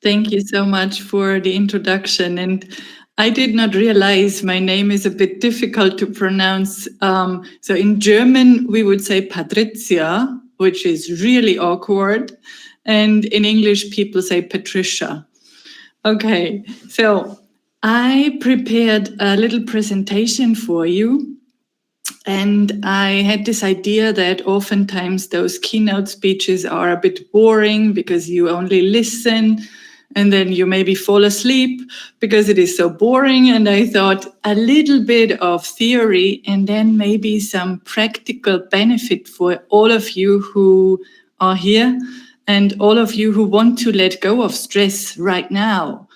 Thank you so much for the introduction. And I did not realize my name is a bit difficult to pronounce. So in German, we would say Patricia, which is really awkward. And in English, people say Patricia. Okay, so I prepared a little presentation for you. And I had this idea that oftentimes those keynote speeches are a bit boring because you only listen and then you maybe fall asleep because it is so boring. And I thought a little bit of theory and then maybe some practical benefit for all of you who are here and all of you who want to let go of stress right now.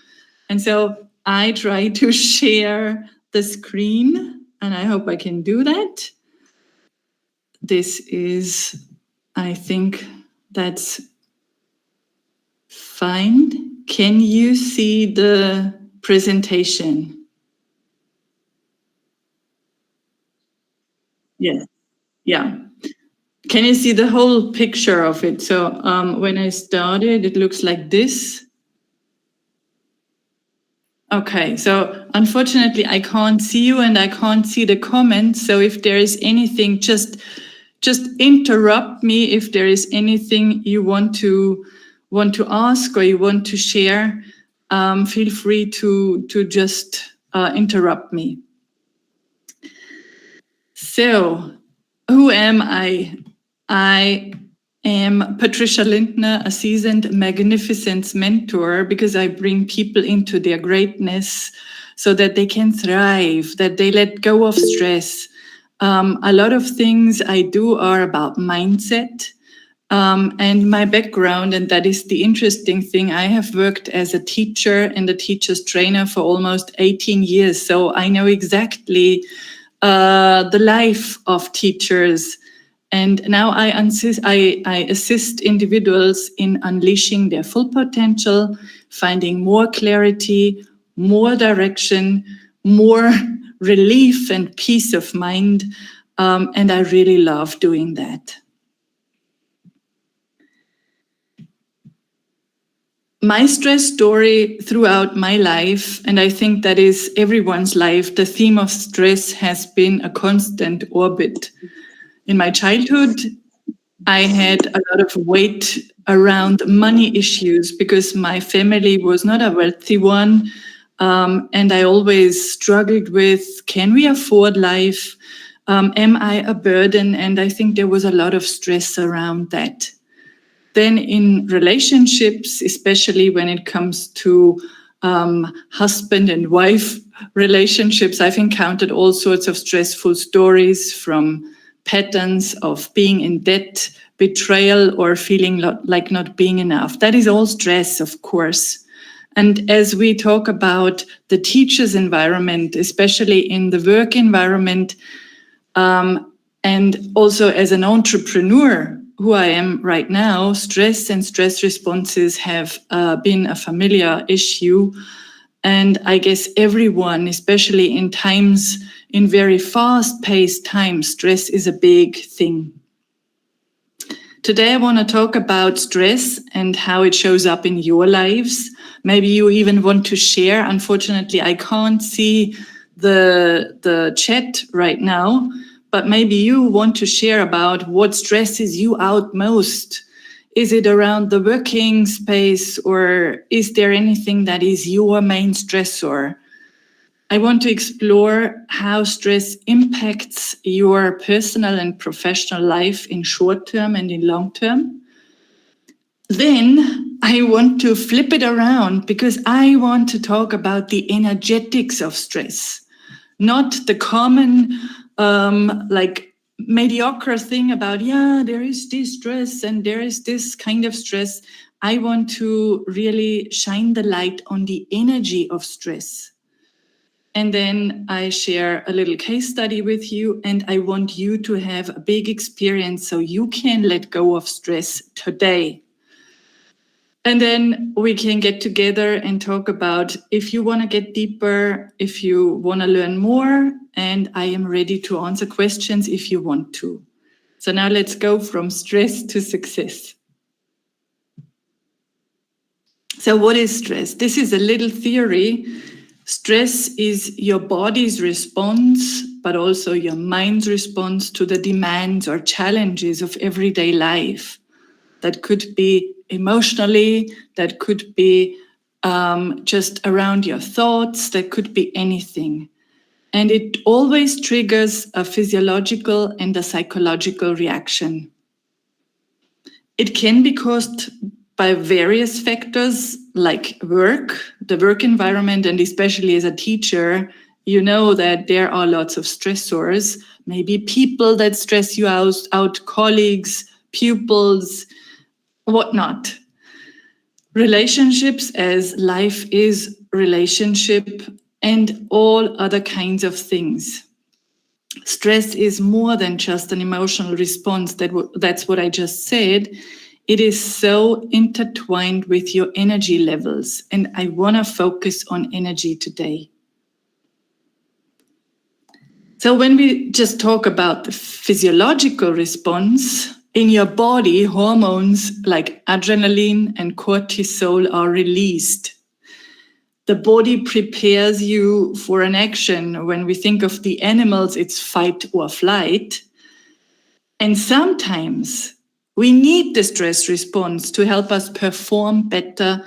And so I try to share the screen, and I hope I can do that. This is, I think that's fine. Can you see the presentation? Yes. Yeah. Can you see the whole picture of it? So when I started, it looks like this. Okay, so unfortunately, I can't see you and I can't see the comments. So if there is anything, just interrupt me if there is anything you want to ask or you want to share. Feel free to just interrupt me. So, who am I? I am Patricia Lindner, a seasoned magnificence mentor, because I bring people into their greatness so that they can thrive, that they let go of stress. A lot of things I do are about mindset. And my background, and that is the interesting thing, I have worked as a teacher and a teacher's trainer for almost 18 years. So I know exactly the life of teachers. And now I assist individuals in unleashing their full potential, finding more clarity, more direction, more relief and peace of mind. And I really love doing that. My stress story throughout my life, and I think that is everyone's life, the theme of stress has been a constant orbit. In my childhood, I had a lot of weight around money issues because my family was not a wealthy one. And I always struggled with, can we afford life? Am I a burden? And I think there was a lot of stress around that. Then in relationships, especially when it comes to husband and wife relationships, I've encountered all sorts of stressful stories, from patterns of being in debt, betrayal, or feeling like not being enough. That is all stress, of course. And as we talk about the teacher's environment, especially in the work environment, and also as an entrepreneur, who I am right now, stress and stress responses have been a familiar issue. And I guess everyone, especially in times, in very fast-paced times, stress is a big thing. Today, I want to talk about stress and how it shows up in your lives. Maybe you even want to share. Unfortunately, I can't see the chat right now, but maybe you want to share about what stresses you out most. Is it around the working space, or is there anything that is your main stressor? I want to explore how stress impacts your personal and professional life in short term and in long term. Then I want to flip it around because I want to talk about the energetics of stress, not the common mediocre thing about, there is this stress and there is this kind of stress. I want to really shine the light on the energy of stress. And then I share a little case study with you, and I want you to have a big experience so you can let go of stress today. And then we can get together and talk about if you want to get deeper, if you want to learn more, and I am ready to answer questions if you want to. So now let's go from stress to success. So what is stress? This is a little theory. Stress is your body's response, but also your mind's response to the demands or challenges of everyday life. That could be emotionally, that could be just around your thoughts, that could be anything. And it always triggers a physiological and a psychological reaction. It can be caused by various factors like work, the work environment, and especially as a teacher, you know that there are lots of stressors, maybe people that stress you out colleagues, pupils, whatnot. Relationships, as life is relationship, and all other kinds of things. Stress is more than just an emotional response. That's what I just said. It is so intertwined with your energy levels, and I want to focus on energy today. So when we just talk about the physiological response, in your body, hormones like adrenaline and cortisol are released. The body prepares you for an action. When we think of the animals, it's fight or flight. And sometimes we need the stress response to help us perform better.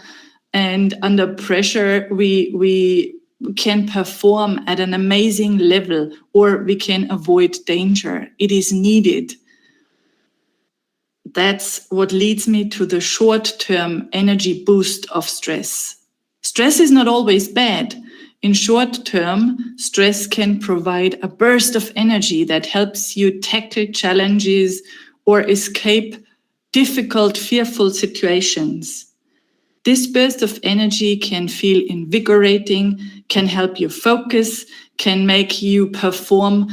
And under pressure, we can perform at an amazing level, or we can avoid danger. It is needed. That's what leads me to the short-term energy boost of stress. Stress is not always bad. In short term, stress can provide a burst of energy that helps you tackle challenges or escape difficult, fearful situations. This burst of energy can feel invigorating, can help you focus, can make you perform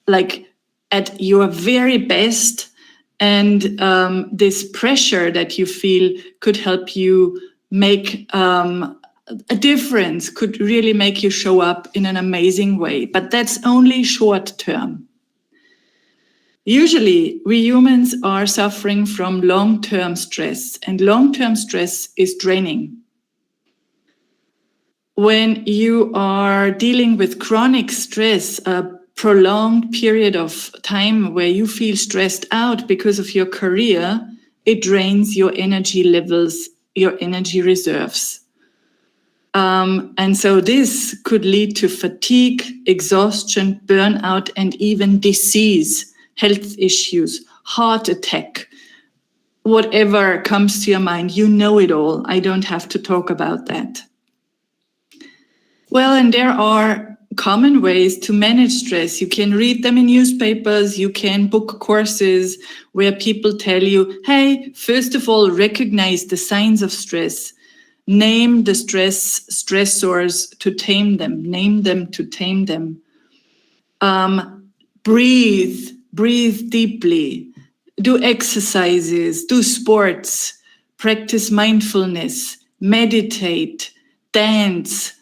like at your very best. And this pressure that you feel could help you make a difference, could really make you show up in an amazing way. But that's only short term. Usually, we humans are suffering from long-term stress, and long-term stress is draining. When you are dealing with chronic stress, a prolonged period of time where you feel stressed out because of your career, it drains your energy levels, your energy reserves. And so this could lead to fatigue, exhaustion, burnout, and even disease, health issues, heart attack, whatever comes to your mind. You know it all. I don't have to talk about that. Well, and there are common ways to manage stress. You can read them in newspapers, you can book courses where people tell you, hey, first of all, recognize the signs of stress. Name the stressors to tame them. Name them to tame them. Breathe deeply. Do exercises, do sports, practice mindfulness, meditate, dance.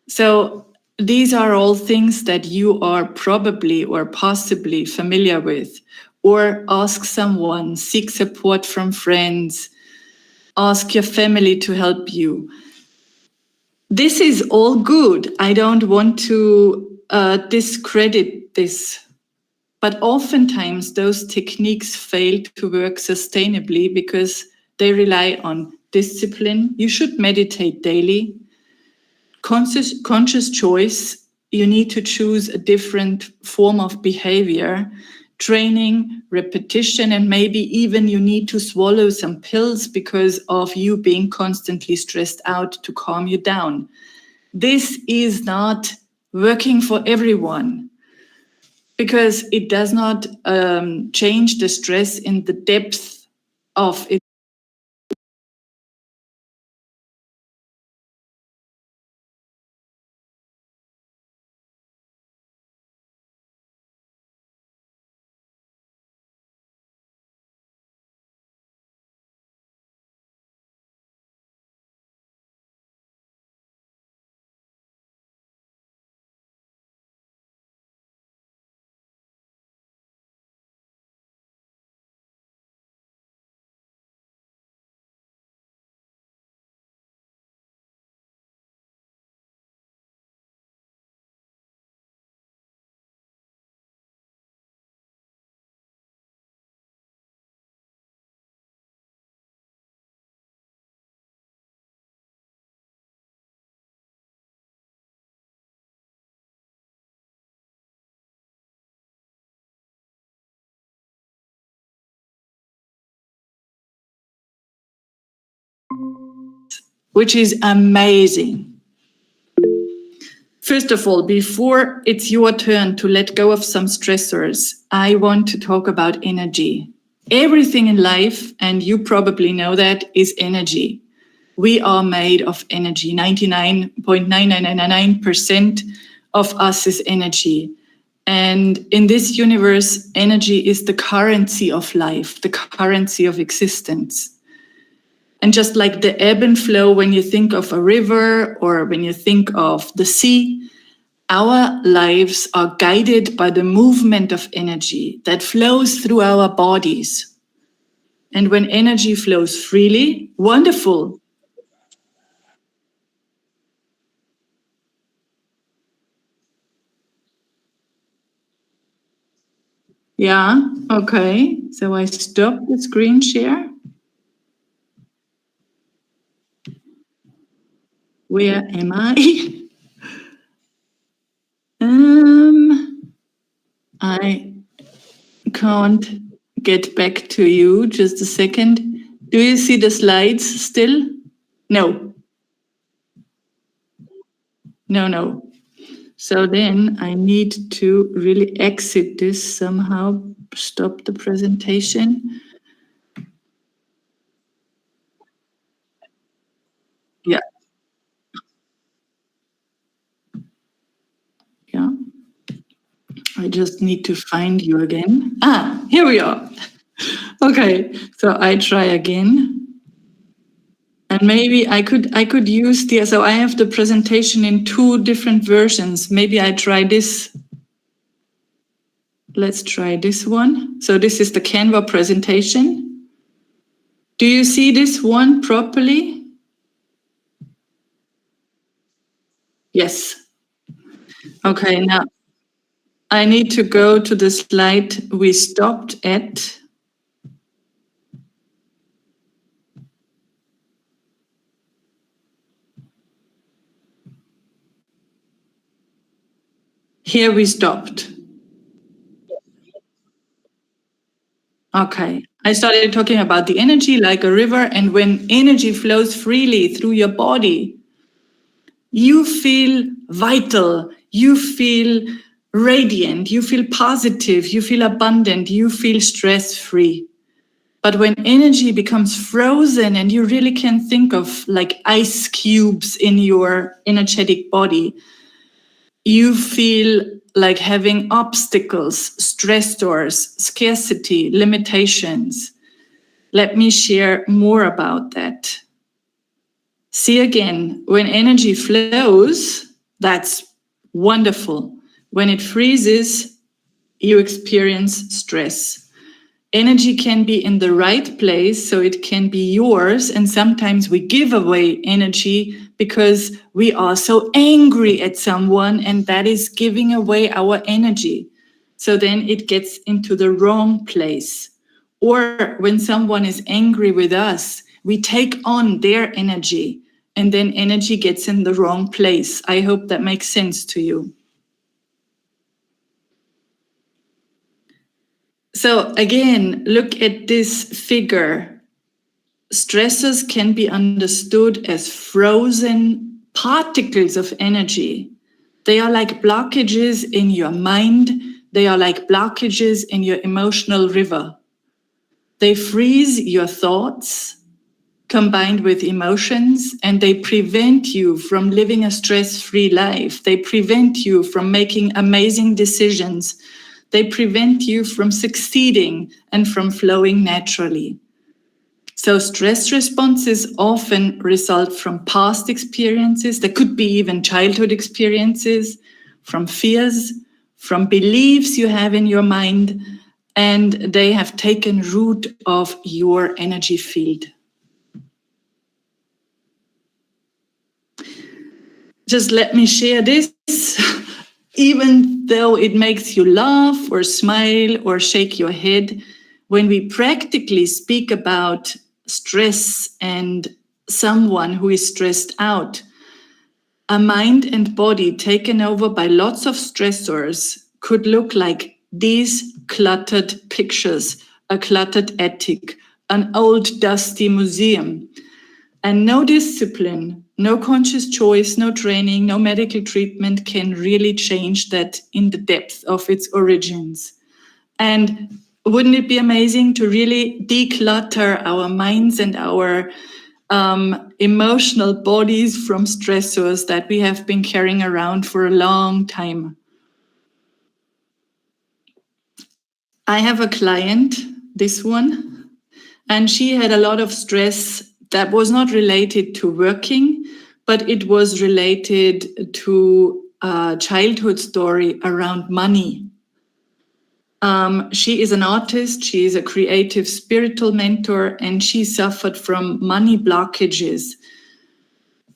So these are all things that you are probably or possibly familiar with. Or ask someone, seek support from friends, ask your family to help you. This is all good. I don't want to discredit this. But oftentimes those techniques fail to work sustainably because they rely on discipline. You should meditate daily. Conscious choice. You need to choose a different form of behavior. Training, repetition, and maybe even you need to swallow some pills because of you being constantly stressed out to calm you down. This is not working for everyone because it does not change the stress in the depth of it. which is amazing. First of all, before it's your turn to let go of some stressors, I want to talk about energy. Everything in life, and you probably know that, is energy. We are made of energy. 99.9999% of us is energy. And in this universe, energy is the currency of life, the currency of existence. And just like the ebb and flow, when you think of a river or when you think of the sea, our lives are guided by the movement of energy that flows through our bodies. And when energy flows freely, wonderful. Yeah, okay. So I stop the screen share. Where am I? I can't get back to you. Just a second. Do you see the slides still? No. No. So then I need to really exit this somehow, stop the presentation. Yeah. Yeah. I just need to find you again. Here we are. Okay, so I try again. And maybe I could use so I have the presentation in 2 different versions. Maybe I try this. Let's try this one. So this is the Canva presentation. Do you see this one properly? Yes. Okay, now I need to go to the slide we stopped at. Here we stopped. Okay. I started talking about the energy like a river, and when energy flows freely through your body, you feel vital, you feel radiant, you feel positive, you feel abundant, you feel stress-free. But when energy becomes frozen and you really can think of like ice cubes in your energetic body, you feel like having obstacles, stressors, scarcity, limitations. Let me share more about that. See again, when energy flows, that's wonderful. When it freezes, you experience stress. Energy can be in the right place, so it can be yours. And sometimes we give away energy because we are so angry at someone, and that is giving away our energy. So then it gets into the wrong place. Or when someone is angry with us, we take on their energy, and then energy gets in the wrong place. I hope that makes sense to you. So again, look at this figure. Stresses can be understood as frozen particles of energy. They are like blockages in your mind. They are like blockages in your emotional river. They freeze your thoughts combined with emotions, and they prevent you from living a stress-free life. They prevent you from making amazing decisions. They prevent you from succeeding and from flowing naturally. So stress responses often result from past experiences. There could be even childhood experiences, from fears, from beliefs you have in your mind, and they have taken root of your energy field. Just let me share this. Even though it makes you laugh or smile or shake your head, when we practically speak about stress and someone who is stressed out, a mind and body taken over by lots of stressors could look like these cluttered pictures, a cluttered attic, an old dusty museum. And no discipline, no conscious choice, no training, no medical treatment can really change that in the depth of its origins. And wouldn't it be amazing to really declutter our minds and our emotional bodies from stressors that we have been carrying around for a long time? I have a client, this one, and she had a lot of stress that was not related to working, but it was related to a childhood story around money. She is an artist, she is a creative spiritual mentor, and she suffered from money blockages.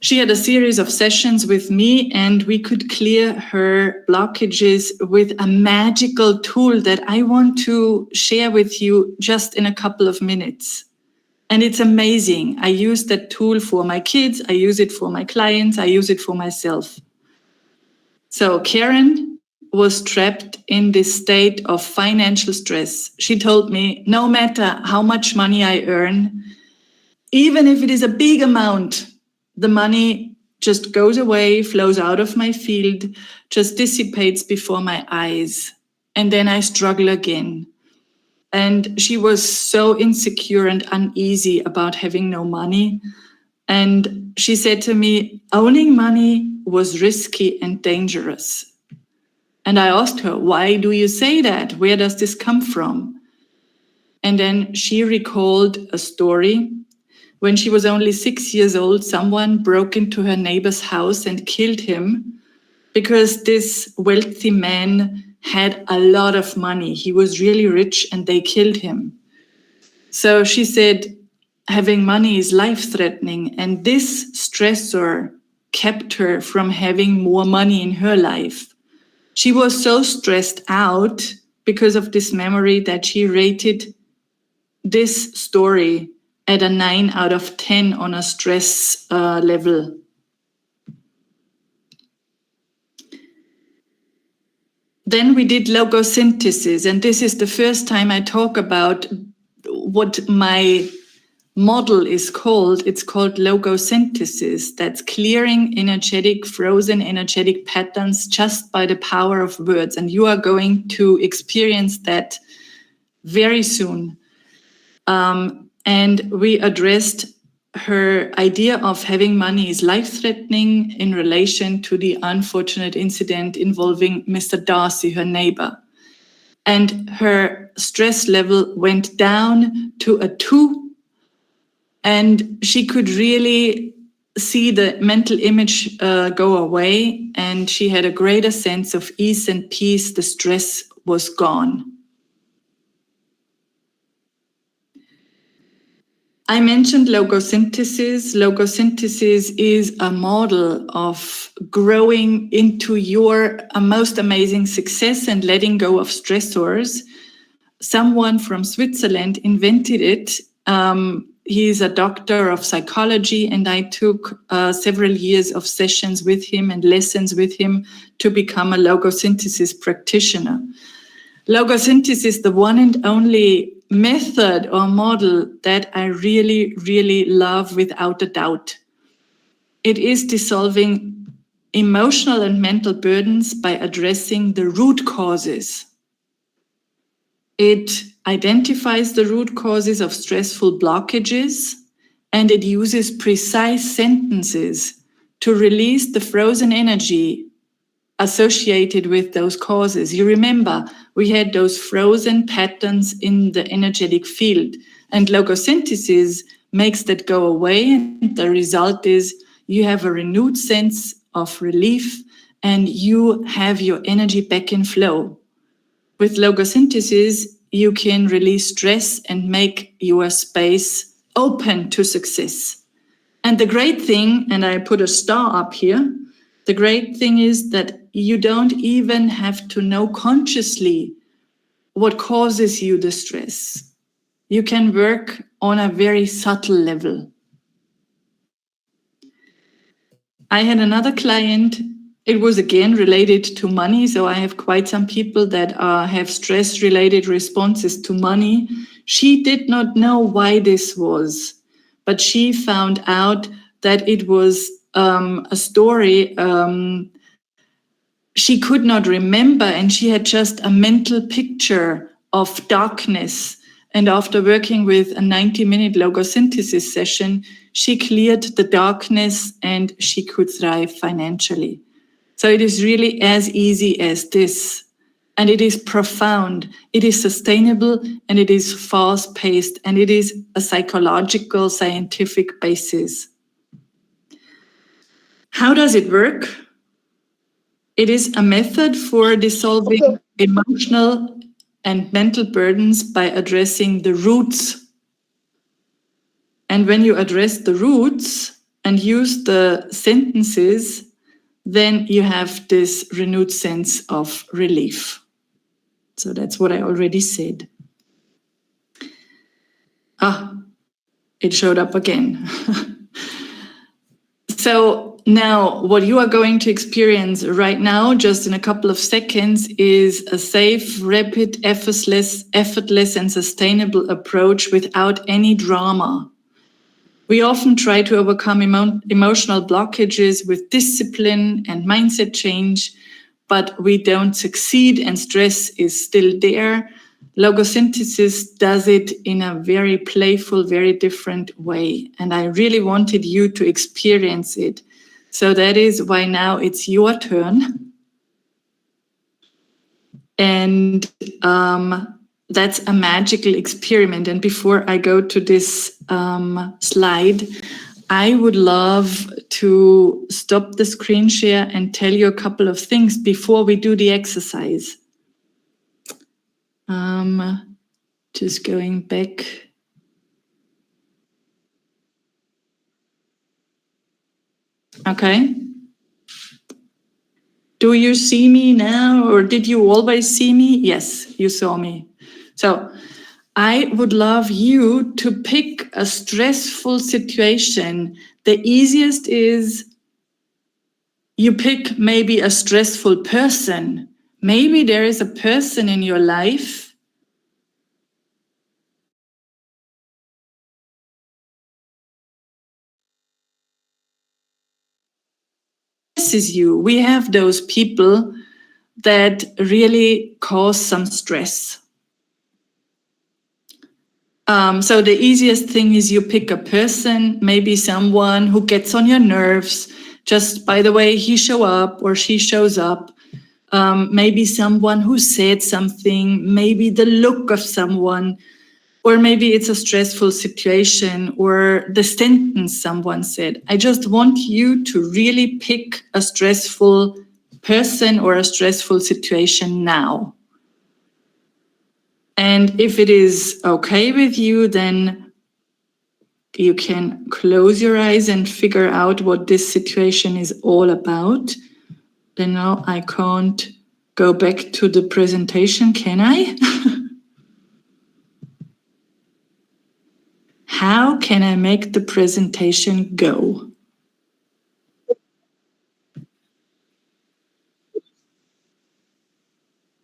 She had a series of sessions with me, and we could clear her blockages with a magical tool that I want to share with you just in a couple of minutes. And it's amazing. I use that tool for my kids, I use it for my clients, I use it for myself. So Karen was trapped in this state of financial stress. She told me, no matter how much money I earn, even if it is a big amount, the money just goes away, flows out of my field, just dissipates before my eyes. And then I struggle again. And she was so insecure and uneasy about having no money. And she said to me, owning money was risky and dangerous. And I asked her, why do you say that? Where does this come from? And then she recalled a story. When she was only 6 years old, someone broke into her neighbor's house and killed him because this wealthy man had a lot of money. He was really rich and they killed him. So she said, having money is life-threatening, and this stressor kept her from having more money in her life. She was so stressed out because of this memory that she rated this story at a 9 out of 10 on a stress level. Then we did logosynthesis, and this is the first time I talk about what my model is called. It's called logosynthesis. That's clearing energetic, frozen energetic patterns just by the power of words. And you are going to experience that very soon. And we addressed her idea of having money is life-threatening in relation to the unfortunate incident involving Mr. Darcy, her neighbor. And her stress level went down to a 2, and she could really see the mental image go away, and she had a greater sense of ease and peace. The stress was gone. I mentioned logosynthesis. Logosynthesis is a model of growing into your most amazing success and letting go of stressors. Someone from Switzerland invented it. He's a doctor of psychology, and I took several years of sessions with him and lessons with him to become a logosynthesis practitioner. Logosynthesis is the one and only method or model that I really, really love without a doubt. It is dissolving emotional and mental burdens by addressing the root causes. It identifies the root causes of stressful blockages, and it uses precise sentences to release the frozen energy associated with those causes. You remember, we had those frozen patterns in the energetic field, and logosynthesis makes that go away, and the result is you have a renewed sense of relief and you have your energy back in flow. With logosynthesis, you can release stress and make your space open to success. And the great thing, and I put a star up here, the great thing is that you don't even have to know consciously what causes you the stress. You can work on a very subtle level. I had another client. It was again related to money. So I have quite some people that have stress-related responses to money. She did not know why this was, but she found out that it was a story she could not remember, and she had just a mental picture of darkness. And after working with a 90-minute logosynthesis session, she cleared the darkness and she could thrive financially. So it is really as easy as this. And it is profound, it is sustainable, and it is fast-paced, and it is a psychological, scientific basis. How does it work? It is a method for dissolving emotional and mental burdens by addressing the roots. And when you address the roots and use the sentences, then you have this renewed sense of relief. So that's what I already said. It showed up again. So now what you are going to experience right now, just in a couple of seconds, is a safe, rapid, effortless, and sustainable approach without any drama. We often try to overcome emotional blockages with discipline and mindset change, but we don't succeed and stress is still there. Logosynthesis does it in a very playful, very different way. And I really wanted you to experience it. So that is why now it's your turn. And that's a magical experiment. And before I go to this slide, I would love to stop the screen share and tell you a couple of things before we do the exercise. Just going back. Okay. Do you see me now, or did you always see me? Yes, you saw me. So I would love you to pick a stressful situation. The easiest is you pick maybe a stressful person. Maybe there is a person in your life stresses you. We have those people that really cause some stress. So the easiest thing is you pick a person, maybe someone who gets on your nerves, just by the way he show up or she shows up. Maybe someone who said something, maybe the look of someone, or maybe it's a stressful situation or the sentence someone said. I just want you to really pick a stressful person or a stressful situation now. And if it is okay with you, then you can close your eyes and figure out what this situation is all about. Then now I can't go back to the presentation, can I? How can I make the presentation go?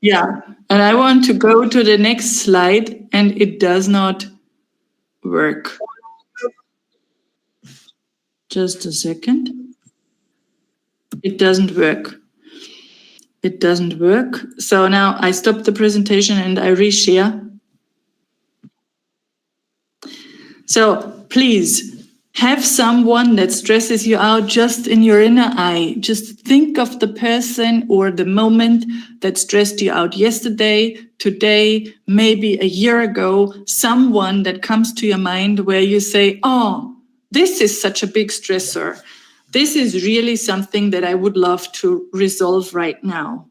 Yeah, and I want to go to the next slide, and it does not work. Just a second. It doesn't work. It doesn't work. So now I stop the presentation and I reshare. So please have someone that stresses you out just in your inner eye. Just think of the person or the moment that stressed you out yesterday, today, maybe a year ago, someone that comes to your mind where you say, oh, this is such a big stressor. This is really something that I would love to resolve right now.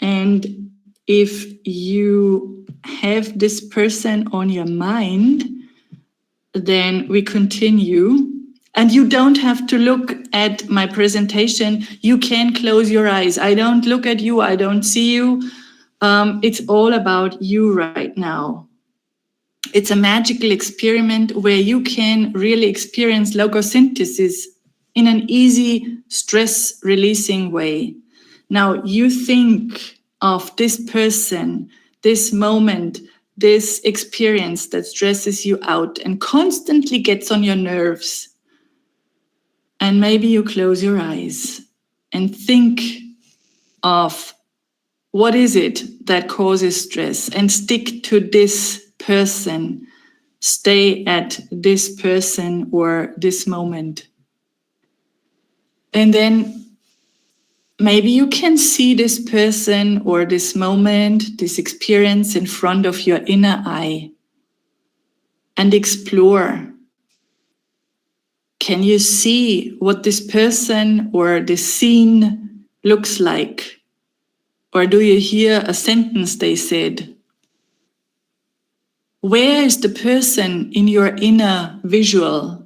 And if you have this person on your mind, then we continue. And you don't have to look at my presentation. You can close your eyes. I don't look at you. I don't see you. It's all about you right now. It's a magical experiment where you can really experience logosynthesis in an easy, stress-releasing way. Now, you think of this person, this moment this experience that stresses you out and constantly gets on your nerves. And maybe you close your eyes and think of what is it that causes stress, and stick to this person. Stay at this person or this moment. And then maybe you can see this person or this moment, this experience in front of your inner eye and explore. Can you see what this person or this scene looks like? Or do you hear a sentence they said? Where is the person in your inner visual?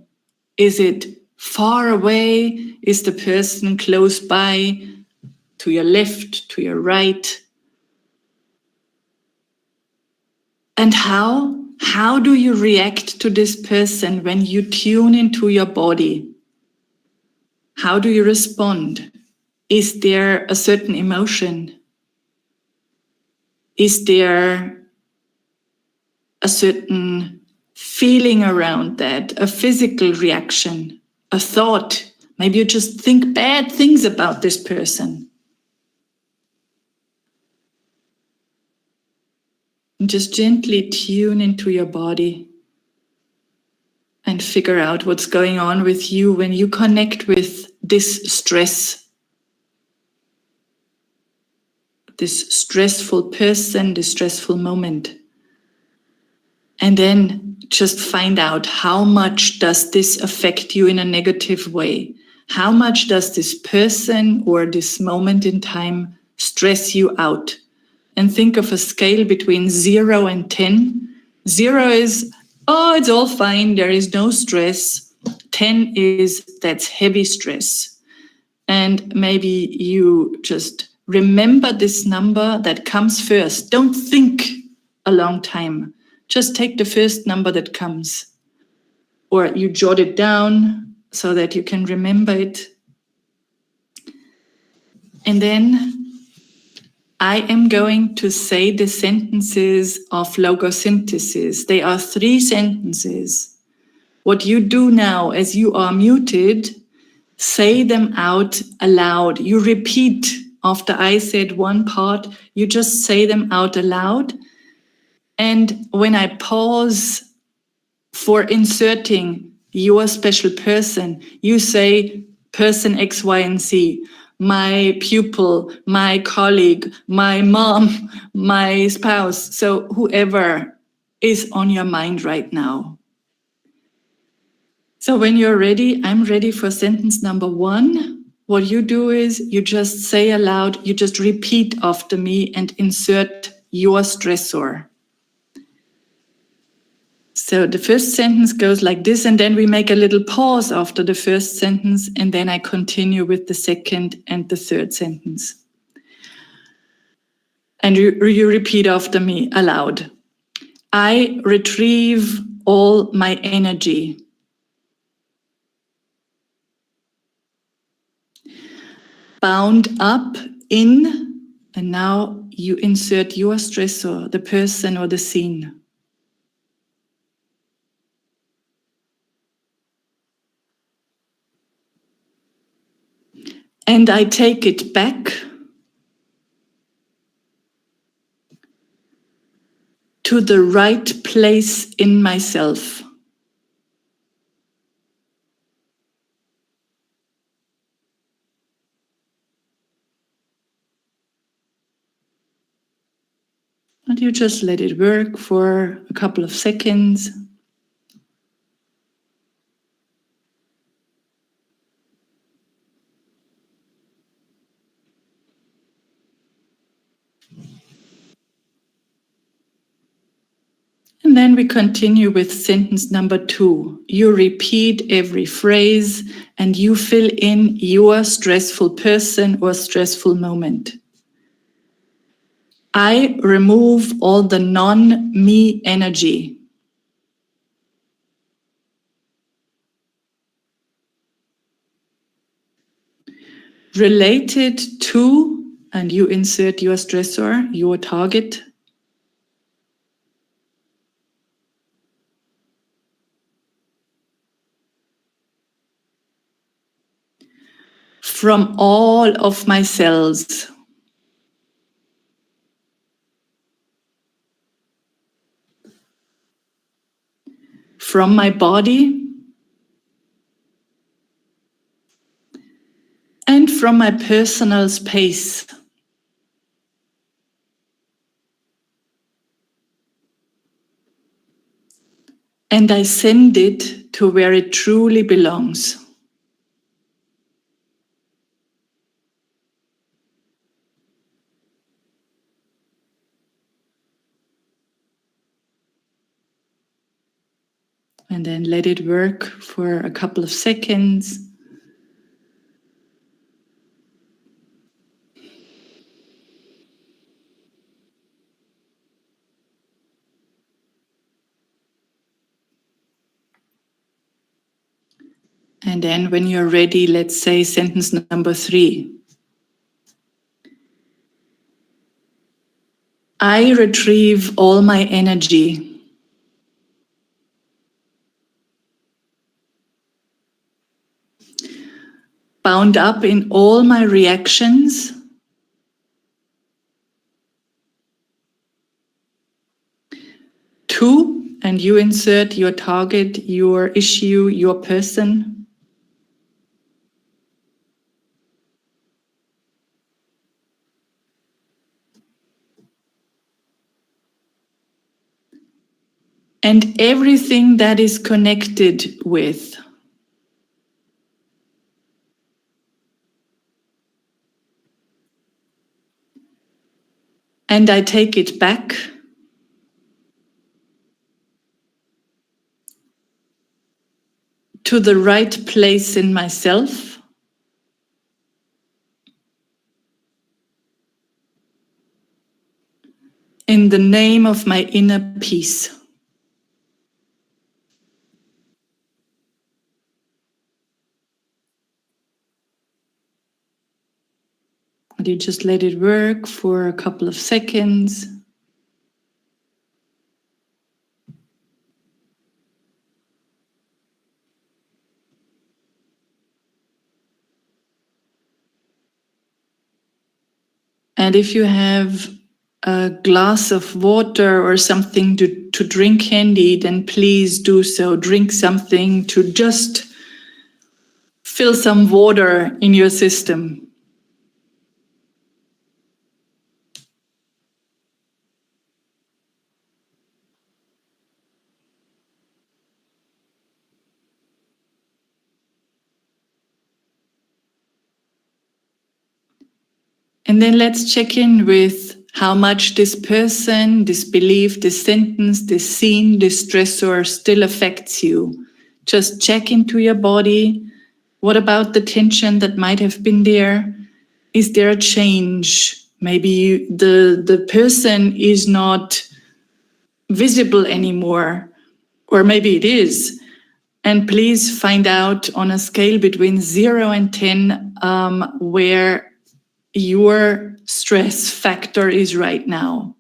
Is it far away? Is the person close by? To your left, to your right? And how do you react to this person when you tune into your body? How do you respond? Is there a certain emotion? Is there a certain feeling around that, a physical reaction, a thought? Maybe you just think bad things about this person. And just gently tune into your body and figure out what's going on with you when you connect with this stress, this stressful person, this stressful moment. And then just find out, how much does this affect you in a negative way? How much does this person or this moment in time stress you out? And think of a scale between 0 and 10. 0 is, oh, it's all fine, there is no stress. 10 is, that's heavy stress. And maybe you just remember this number that comes first. Don't think a long time. Just take the first number that comes. Or you jot it down so that you can remember it. And then I am going to say the sentences of logosynthesis. They are 3 sentences. What you do now, as you are muted, say them out aloud. You repeat after I said one part, you just say them out aloud. And when I pause for inserting your special person, you say person X, Y, and Z, my pupil, my colleague, my mom, my spouse. So whoever is on your mind right now. So when you're ready, I'm ready for sentence number 1. What you do is you just say aloud, you just repeat after me and insert your stressor. So the first sentence goes like this, and then we make a little pause after the first sentence, and then I continue with the second and the third sentence. And you repeat after me aloud. I retrieve all my energy. Bound up in, and now you insert your stressor, the person or the scene. And I take it back to the right place in myself. And you just let it work for a couple of seconds. And then we continue with sentence number 2. You repeat every phrase and you fill in your stressful person or stressful moment. I remove all the non-me energy. Related to, and you insert your stressor, your target. from all of my cells. From my body and from my personal space. And I send it to where it truly belongs. And then let it work for a couple of seconds. And then when you're ready, let's say sentence number 3. I retrieve all my energy. Bound up in all my reactions to, and you insert your target, your issue, your person. And everything that is connected with. And I take it back to the right place in myself. In the name of my inner peace. And you just let it work for a couple of seconds. And if you have a glass of water or something to drink handy, then please do so. Drink something to just fill some water in your system. And then let's check in with how much this person, this belief, this sentence, this scene, this stressor still affects you. Just check into your body. What about the tension that might have been there? Is there a change? Maybe the person is not visible anymore, or maybe it is. And please find out on a scale between 0 and 10 where your stress factor is right now.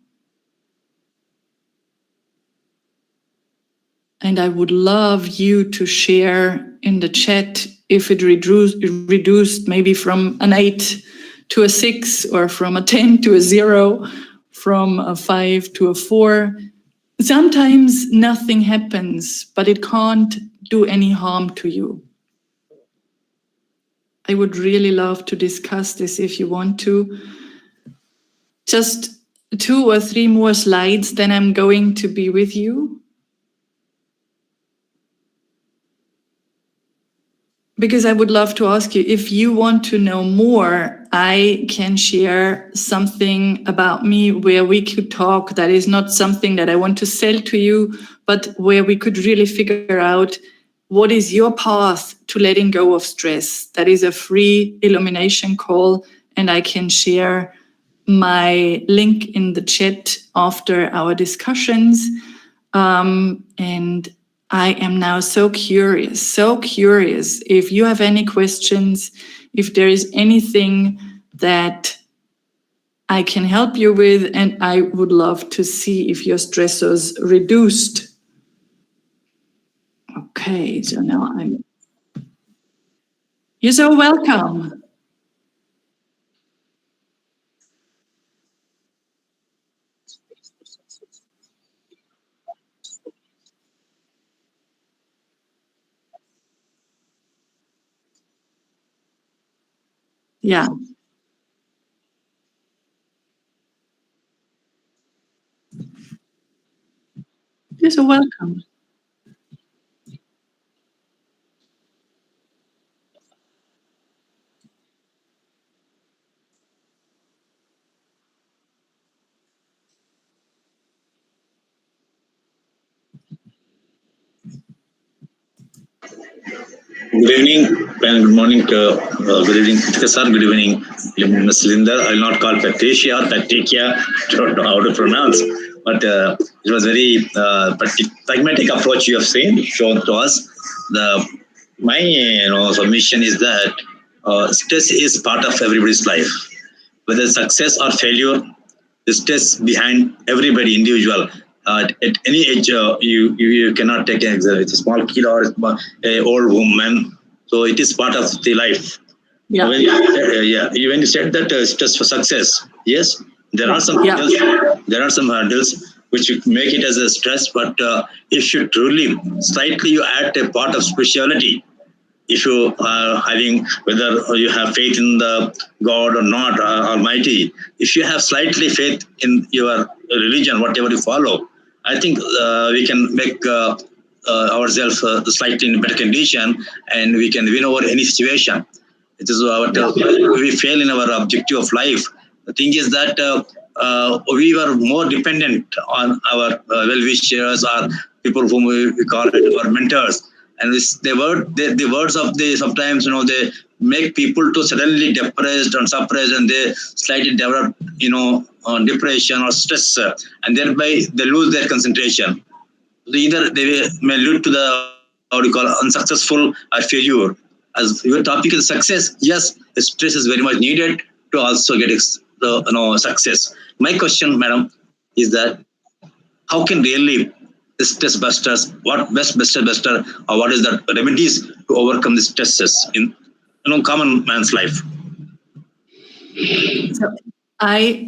And I would love you to share in the chat if it reduced maybe from an 8 to a 6, or from a 10 to a 0, from a 5 to a 4. Sometimes nothing happens, but it can't do any harm to you. I would really love to discuss this if you want to. Just 2 or 3 more slides, then I'm going to be with you. Because I would love to ask you, if you want to know more, I can share something about me where we could talk. That is not something that I want to sell to you, but where we could really figure out what is your path to letting go of stress. That is a free illumination call, and I can share my link in the chat after our discussions. And I am now so curious if you have any questions, if there is anything that I can help you with, and I would love to see if your stressors reduced. Okay, so now you're so welcome. Yeah. You're so welcome. Good evening and good morning to good evening, Patricia sir. Good evening, Ms. Lindner. I will not call Patricia or Patricia. Don't know how to pronounce, but it was very pragmatic approach you have shown to us. The my submission is that stress is part of everybody's life, whether success or failure. The stress behind everybody individual. At any age, you cannot take an example. It's a small kid or a old woman. So it is part of the life. Yeah. When you said that stress for success, yes, there are some Yeah. hurdles. There are some hurdles which make it as a stress. But if you truly, slightly, you add a part of spirituality. If you are having, whether you have faith in the God or not, Almighty, if you have slightly faith in your religion, whatever you follow, I think we can make ourselves slightly in better condition, and we can win over any situation. It is our we fail in our objective of life. The thing is that we were more dependent on our well-wishers or people whom we call it our mentors, and the words of the sometimes they make people to suddenly depressed and suppressed, and they slightly develop depression or stress, and thereby they lose their concentration. So either they may lead to the what you call unsuccessful or failure. As your topic is success, yes, stress is very much needed to also get success. My question, madam, is that how can really stress busters, what bester, or what is the remedies to overcome the stresses in common man's life?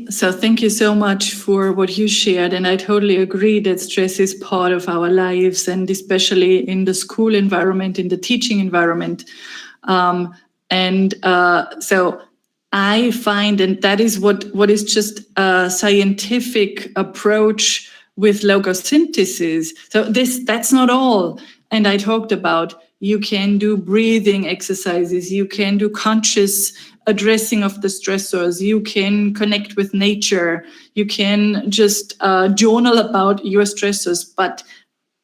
So thank you so much for what you shared, and I totally agree that stress is part of our lives, and especially in the school environment, in the teaching environment. So I find, and that is what is just a scientific approach with logosynthesis. So that's not all. And I talked about you can do breathing exercises, you can do conscious addressing of the stressors, you can connect with nature, you can just journal about your stressors. But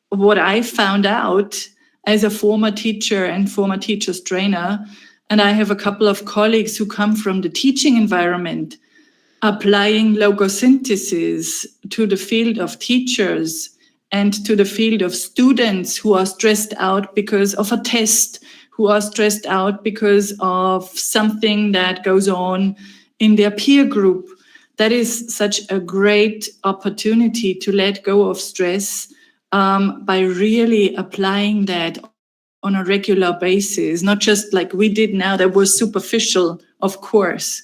what I found out as a former teacher and former teacher's trainer, and I have a couple of colleagues who come from the teaching environment, applying logosynthesis to the field of teachers and to the field of students who are stressed out because of a test, who are stressed out because of something that goes on in their peer group. That is such a great opportunity to let go of stress by really applying that on a regular basis, not just like we did now, that was superficial, of course.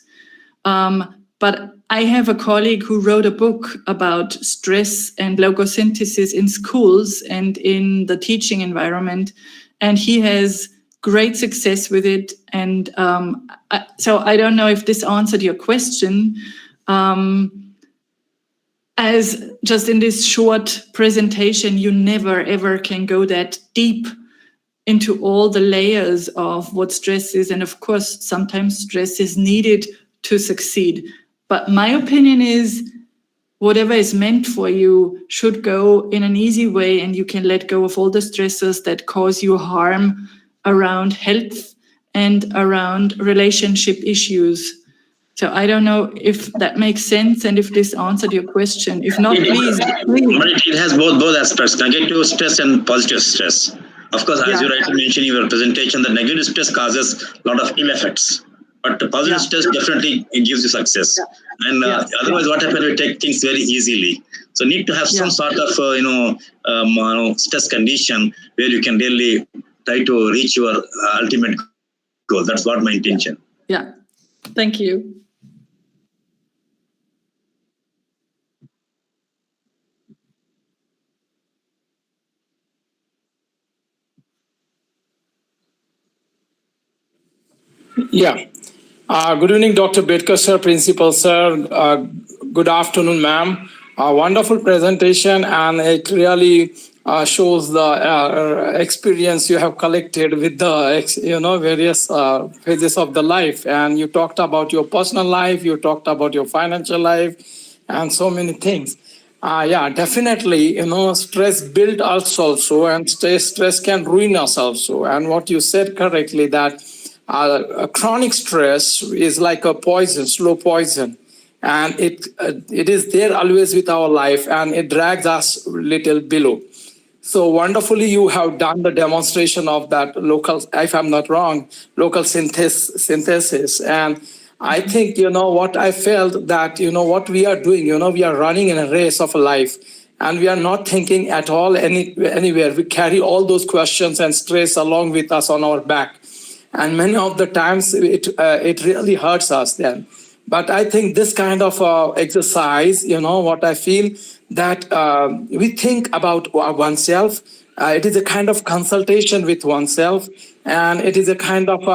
But I have a colleague who wrote a book about stress and logosynthesis in schools and in the teaching environment, and he has great success with it. And so I don't know if this answered your question. As just in this short presentation, you never ever can go that deep into all the layers of what stress is. And of course, sometimes stress is needed to succeed. But my opinion is whatever is meant for you should go in an easy way, and you can let go of all the stressors that cause you harm around health and around relationship issues. So I don't know if that makes sense and if this answered your question. If not, please. But it has both aspects, negative stress and positive stress. Of course, as you rightly mentioned in your presentation, the negative stress causes a lot of ill effects. But the positive stress definitely gives you success. And otherwise, what happens? We take things very easily. So need to have some sort of stress condition where you can really try to reach your ultimate goal. That's what my intention. Yeah. Thank you. Yeah. Good evening, Dr. Bedkar, sir, principal, sir. Good afternoon, ma'am. Wonderful presentation, and it really shows the experience you have collected with the various phases of the life. And you talked about your personal life, you talked about your financial life, and so many things. Yeah, definitely. Stress builds us also, and stress can ruin us also. And what you said correctly, that chronic stress is like a poison, slow poison, and it is there always with our life, and it drags us little below. So wonderfully, you have done the demonstration of that local, if I'm not wrong, local synthesis. And I think, what I felt that, what we are doing, we are running in a race of life, and we are not thinking at all anywhere. We carry all those questions and stress along with us on our back. And many of the times it really hurts us then. But I think this kind of exercise, what I feel, that we think about oneself. It is a kind of consultation with oneself, and it is a kind of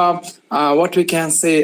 what we can say,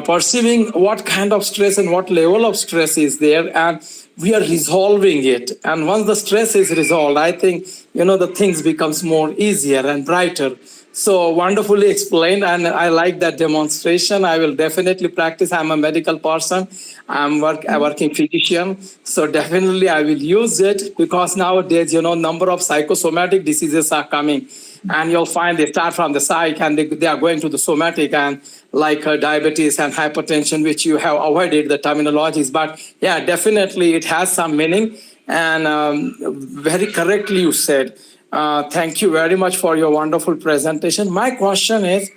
perceiving what kind of stress and what level of stress is there, and we are resolving it. And once the stress is resolved, I think the things becomes more easier and brighter. So wonderfully explained, and I like that demonstration. I will definitely practice. I'm a medical person. I'm a working physician, so definitely I will use it, because nowadays number of psychosomatic diseases are coming, and you'll find they start from the psych and they are going to the somatic, and like diabetes and hypertension, which you have avoided the terminologies. But yeah, definitely it has some meaning, and very correctly you said. Thank you very much for your wonderful presentation. My question is,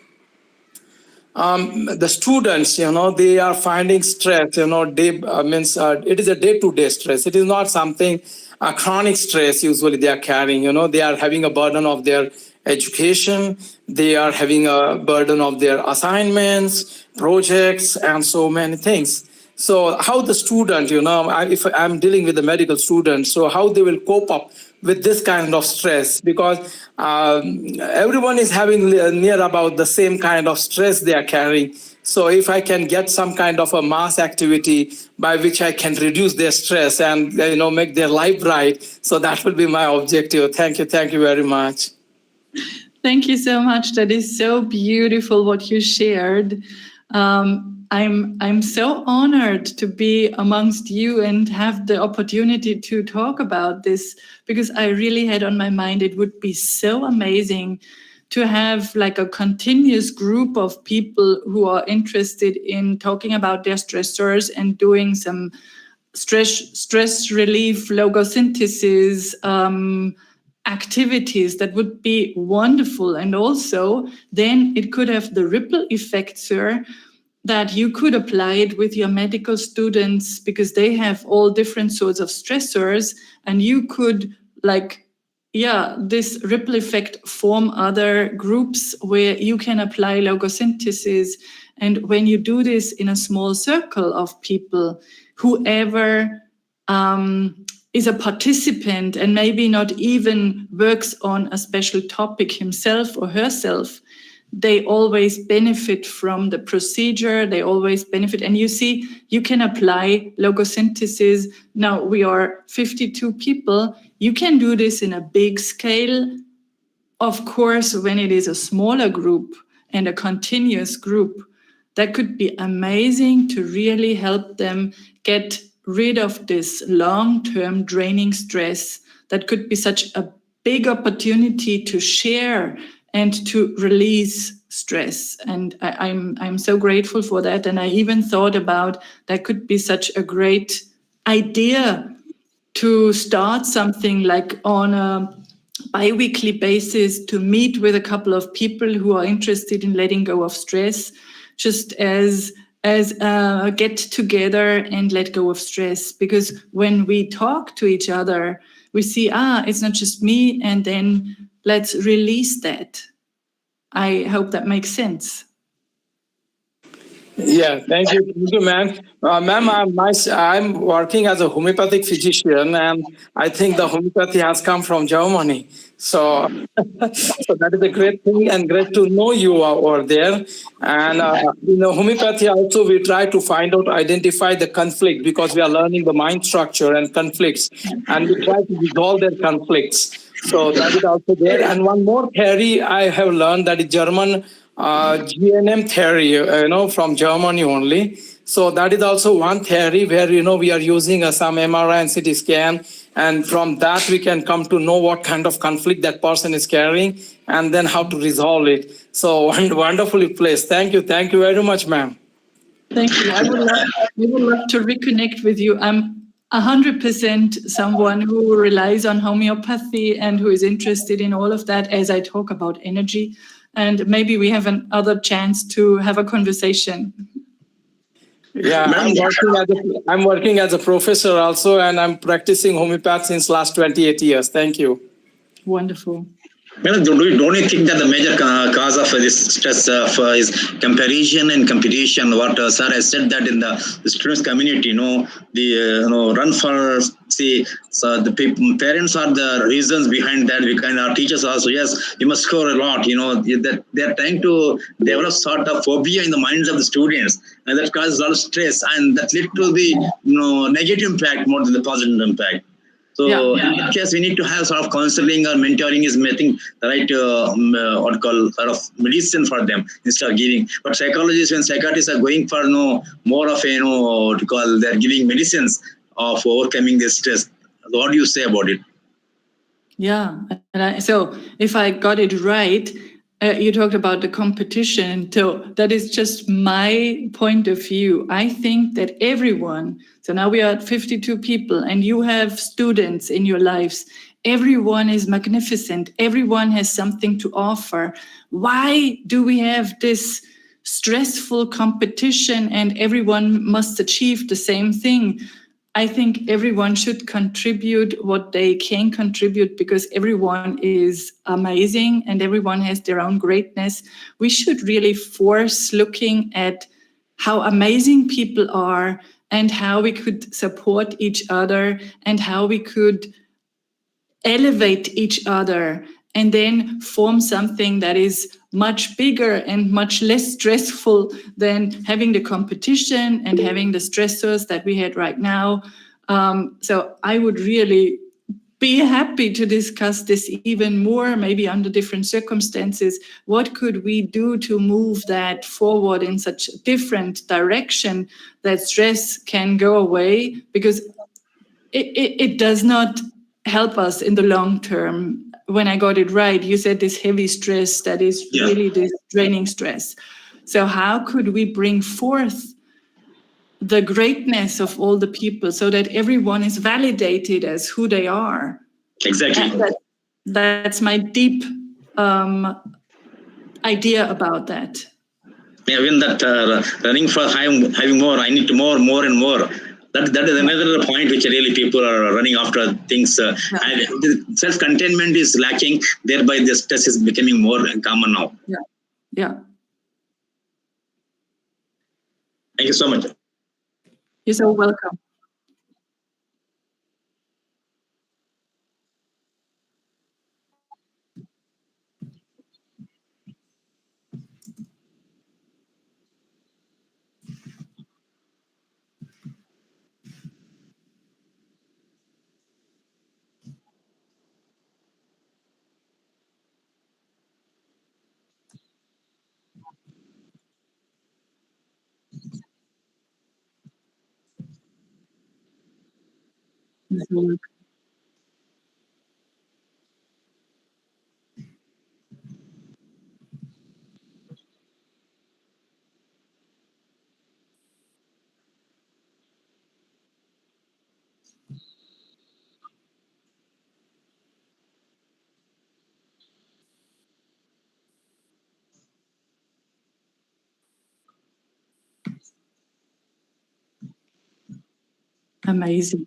the students, they are finding stress, it is a day-to-day stress. It is not something, chronic stress usually they are carrying, they are having a burden of their education, they are having a burden of their assignments, projects, and so many things. So how the student, if I'm dealing with the medical student, so how they will cope up with this kind of stress, because everyone is having near about the same kind of stress they are carrying. So if I can get some kind of a mass activity by which I can reduce their stress and make their life bright, so that will be my objective. Thank you very much. Thank you so much. That is so beautiful what you shared. I'm so honored to be amongst you and have the opportunity to talk about this, because I really had on my mind it would be so amazing to have like a continuous group of people who are interested in talking about their stressors and doing some stress relief, logosynthesis, activities. That would be wonderful. And also then it could have the ripple effect, sir, that you could apply it with your medical students, because they have all different sorts of stressors, and you could this ripple effect form other groups where you can apply logosynthesis. And when you do this in a small circle of people, whoever is a participant and maybe not even works on a special topic himself or herself, they always benefit from the procedure. They always benefit. And you see, you can apply logosynthesis. Now we are 52 people. You can do this in a big scale. Of course, when it is a smaller group and a continuous group, that could be amazing to really help them get rid of this long-term draining stress. That could be such a big opportunity to share and to release stress. And I'm so grateful for that. And I even thought about that could be such a great idea to start something like on a bi-weekly basis, to meet with a couple of people who are interested in letting go of stress, just as a get together and let go of stress. Because when we talk to each other, we see, it's not just me, and then let's release that. I hope that makes sense. Yeah, thank you, ma'am. Ma'am, I'm working as a homeopathic physician, and I think the homeopathy has come from Germany. So, so that is a great thing, and great to know you over there. And homeopathy also we try to find out, identify the conflict because we are learning the mind structure and conflicts, and we try to resolve their conflicts. So that is also there. And one more theory I have learned, that is German GNM theory, from Germany only. So that is also one theory where, we are using some MRI and CT scan. And from that, we can come to know what kind of conflict that person is carrying and then how to resolve it. So wonderfully placed. Thank you. Thank you very much, ma'am. Thank you. We would love to reconnect with you. I'm 100% someone who relies on homeopathy and who is interested in all of that as I talk about energy. And maybe we have another chance to have a conversation. Yeah, I'm working as a professor also, and I'm practicing homeopathy since last 28 years. Thank you. Wonderful. Don't you think that the major cause of this stress is comparison and competition? What sir has said that in the students community, run for so the parents are the reasons behind that. We our teachers also, yes, you must score a lot. That they are trying to develop sort of phobia in the minds of the students, and that causes a lot of stress, and that lead to the negative impact more than the positive impact. So in that case, we need to have sort of counseling or mentoring is making the right what call sort of medicine for them instead of giving. But psychologists and psychiatrists are going for more of what to call they're giving medicines of overcoming this stress. What do you say about it? Yeah, so if I got it right, you talked about the competition. So that is just my point of view. I think that everyone, so now we are at 52 people and you have students in your lives. Everyone is magnificent. Everyone has something to offer. Why do we have this stressful competition and everyone must achieve the same thing? I think everyone should contribute what they can contribute because everyone is amazing and everyone has their own greatness. We should really force looking at how amazing people are and how we could support each other and how we could elevate each other and then form something that is much bigger and much less stressful than having the competition and having the stressors that we had right now. So I would really be happy to discuss this even more, maybe under different circumstances. What could we do to move that forward in such a different direction that stress can go away? Because it does not help us in the long term. When I got it right, you said this heavy stress that is really this draining stress. So how could we bring forth the greatness of all the people so that everyone is validated as who they are? Exactly. That's my deep idea about that. Yeah, when that running for having more, I need to more and more. That is another point which really people are running after things. And self-containment is lacking. Thereby, the stress is becoming more common now. Yeah. Thank you so much. You're so welcome. Amazing.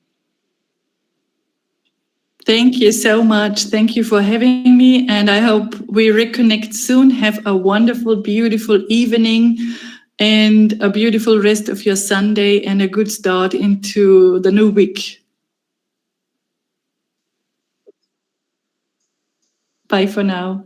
Thank you so much. Thank you for having me. And I hope we reconnect soon. Have a wonderful, beautiful evening. and a beautiful rest of your Sunday and a good start into the new week. Bye for now.